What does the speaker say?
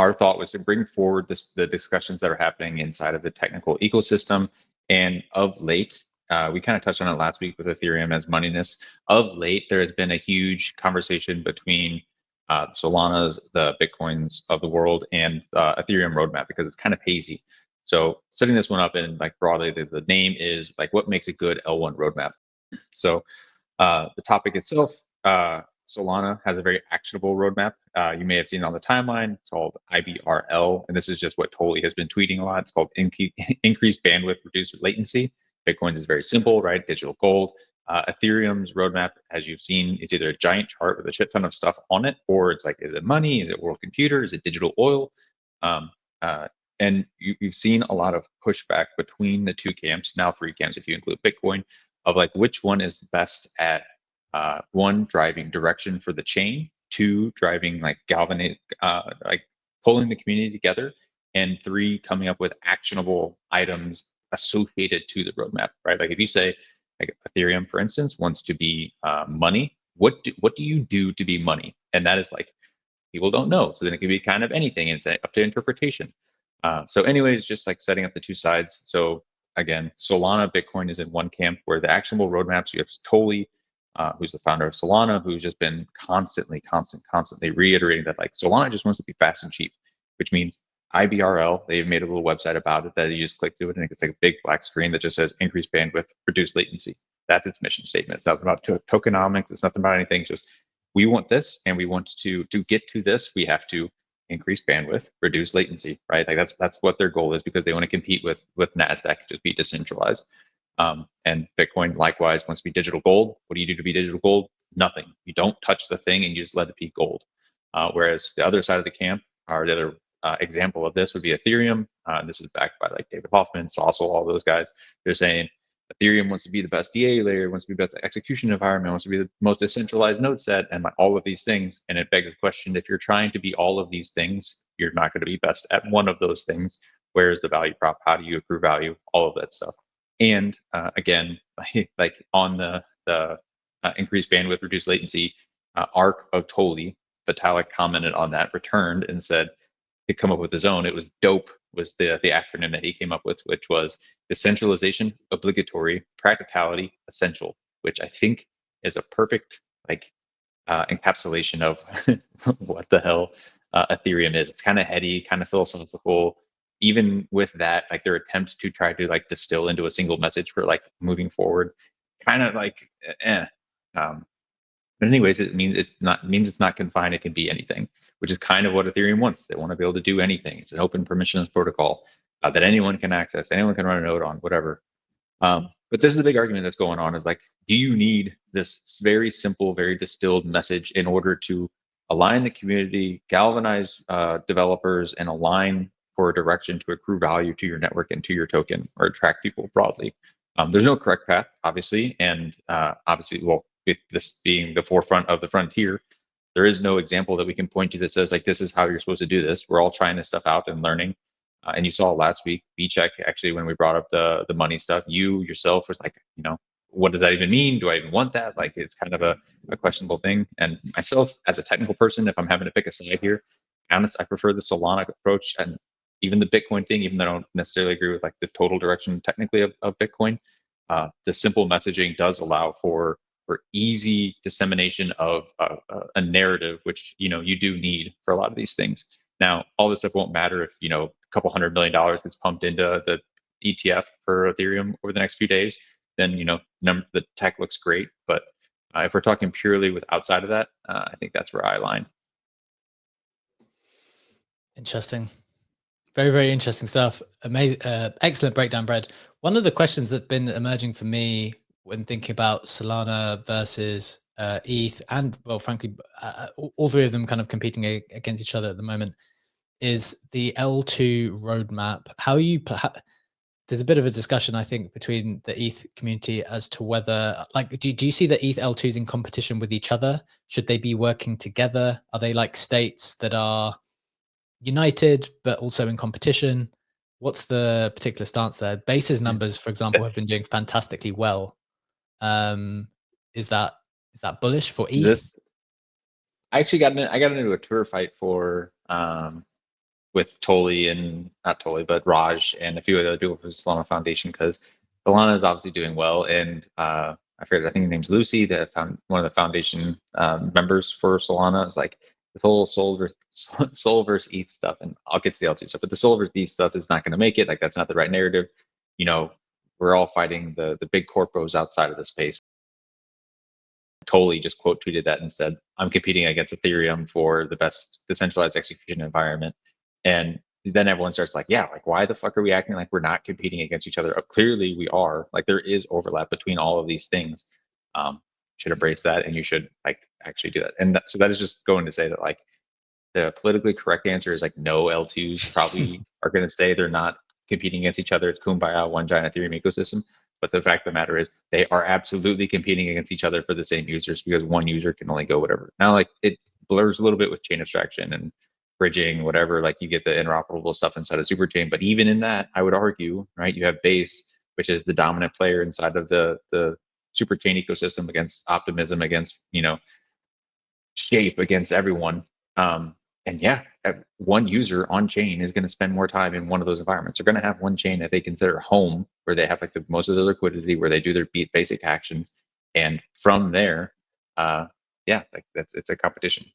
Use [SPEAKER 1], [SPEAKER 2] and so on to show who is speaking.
[SPEAKER 1] our thought was to bring forward the discussions that are happening inside of the technical ecosystem. And of late, we kind of touched on it last week with Ethereum as moneyness. Of late, there has been a huge conversation between Solana's, the Bitcoins of the world, and Ethereum roadmap because it's kind of hazy. So setting this one up in like broadly, the name is like what makes a good L1 roadmap. So the topic itself, Solana has a very actionable roadmap. You may have seen it on the timeline. It's called IBRL, and this is just what Toli has been tweeting a lot. It's called increased bandwidth, reduced latency. Bitcoin's is very simple, right? Digital gold. Ethereum's roadmap, as you've seen, is either a giant chart with a shit ton of stuff on it, or it's like, is it money? Is it world computer? Is it digital oil? Um, and you've seen a lot of pushback between the two camps, now three camps if you include Bitcoin, of like which one is best at one, driving direction for the chain, two, driving like galvanizing, like pulling the community together, and three, coming up with actionable items associated to the roadmap, right? Like if you say like Ethereum, for instance, wants to be money, what do you do to be money? And that is like people don't know. So then it can be kind of anything, and it's up to interpretation. So anyways, just like setting up the two sides. So again, Solana Bitcoin is in one camp where the actionable roadmaps, you have Toli, who's the founder of Solana, who's just been constantly reiterating that like Solana just wants to be fast and cheap, which means IBRL, they've made a little website about it that you just click to it and it's like a big black screen that just says increase bandwidth, reduce latency. That's its mission statement. It's not about tokenomics. It's nothing about anything. It's just we want this, and we want to get to this. We have to increase bandwidth, reduce latency, right? Like that's what their goal is because they want to compete with Nasdaq, just be decentralized. And Bitcoin likewise wants to be digital gold. What do you do to be digital gold? Nothing. You don't touch the thing and you just let it be gold. Whereas the other side of the camp, or the other example of this would be Ethereum. This is backed by like David Hoffman, Sossel, all those guys. They're saying Ethereum wants to be the best DA layer, wants to be the best execution environment, wants to be the most decentralized node set, and like all of these things. And it begs the question: if you're trying to be all of these things, you're not going to be best at one of those things. Where is the value prop? How do you accrue value? All of that stuff. And again, like on the increased bandwidth, reduced latency arc of Toli, Vitalik commented on that, returned and said to come up with his own. It was DOPE was the acronym that he came up with, which was decentralization, obligatory, practicality, essential, which I think is a perfect like encapsulation of what the hell Ethereum is. It's kind of heady, kind of philosophical. Even with that, like their attempts to try to like distill into a single message for like moving forward, kind of like but anyways, it means it's not confined. It can be anything, which is kind of what Ethereum wants. They want to be able to do anything. It's an open permissionless protocol that anyone can access, anyone can run a node on, whatever. But this is the big argument that's going on: is like, do you need this very simple, very distilled message in order to align the community, galvanize developers, and align for a direction to accrue value to your network and to your token, or attract people broadly? There's no correct path, obviously, and obviously, well, with this being the forefront of the frontier, there is no example that we can point to that says like this is how you're supposed to do this. We're all trying this stuff out and learning. And you saw last week, VCheck, actually, when we brought up the money stuff, you yourself was like, what does that even mean? Do I even want that? Like, it's kind of a questionable thing. And myself, as a technical person, if I'm having to pick a side here, honest, I prefer the Solana approach, and even the Bitcoin thing, even though I don't necessarily agree with like the total direction technically of Bitcoin. The simple messaging does allow for easy dissemination of a narrative, which you do need for a lot of these things. Now, all this stuff won't matter if a couple $100 million gets pumped into the ETF for Ethereum over the next few days. Then the tech looks great, but if we're talking purely with outside of that, I think that's where I align.
[SPEAKER 2] Interesting. Very, very interesting stuff. Amazing, excellent breakdown, Brad. One of the questions that's been emerging for me when thinking about Solana versus ETH, and well, frankly, all three of them kind of competing against each other at the moment, is the L2 roadmap. How you there's a bit of a discussion, I think, between the ETH community as to whether, like, do you see the ETH L2s in competition with each other? Should they be working together? Are they like states that are united but also in competition? What's the particular stance there? Base's numbers, for example, have been doing fantastically well. Is that bullish for ETH?
[SPEAKER 1] I actually got into a Twitter fight for with Toli and not Toli, but Raj and a few other people from Solana Foundation, because Solana is obviously doing well. And I forget, I think her name's Lucy, one of the foundation members for Solana. Is like this whole Sol versus ETH stuff, and I'll get to the L2 stuff, but the Sol versus ETH stuff is not going to make it. Like that's not the right narrative. You know, we're all fighting the big corpos outside of the space. Totally just quote tweeted that and said, I'm competing against Ethereum for the best decentralized execution environment. And then everyone starts like, yeah, like why the fuck are we acting like we're not competing against each other? Clearly we are. Like there is overlap between all of these things. Should embrace that, and you should like actually do that. And so that is just going to say that like the politically correct answer is like no. L2s probably are going to say they're not competing against each other. It's kumbaya, one giant Ethereum ecosystem. But the fact of the matter is they are absolutely competing against each other for the same users, because one user can only go whatever. Now, like it blurs a little bit with chain abstraction and bridging, whatever. Like you get the interoperable stuff inside of Superchain, but even in that, I would argue, right? You have Base, which is the dominant player inside of the Superchain ecosystem, against Optimism, against Shape, against everyone. And yeah, one user on chain is going to spend more time in one of those environments. They're going to have one chain that they consider home, where they have like the most of their liquidity, where they do their basic actions, and from there, yeah, like it's a competition.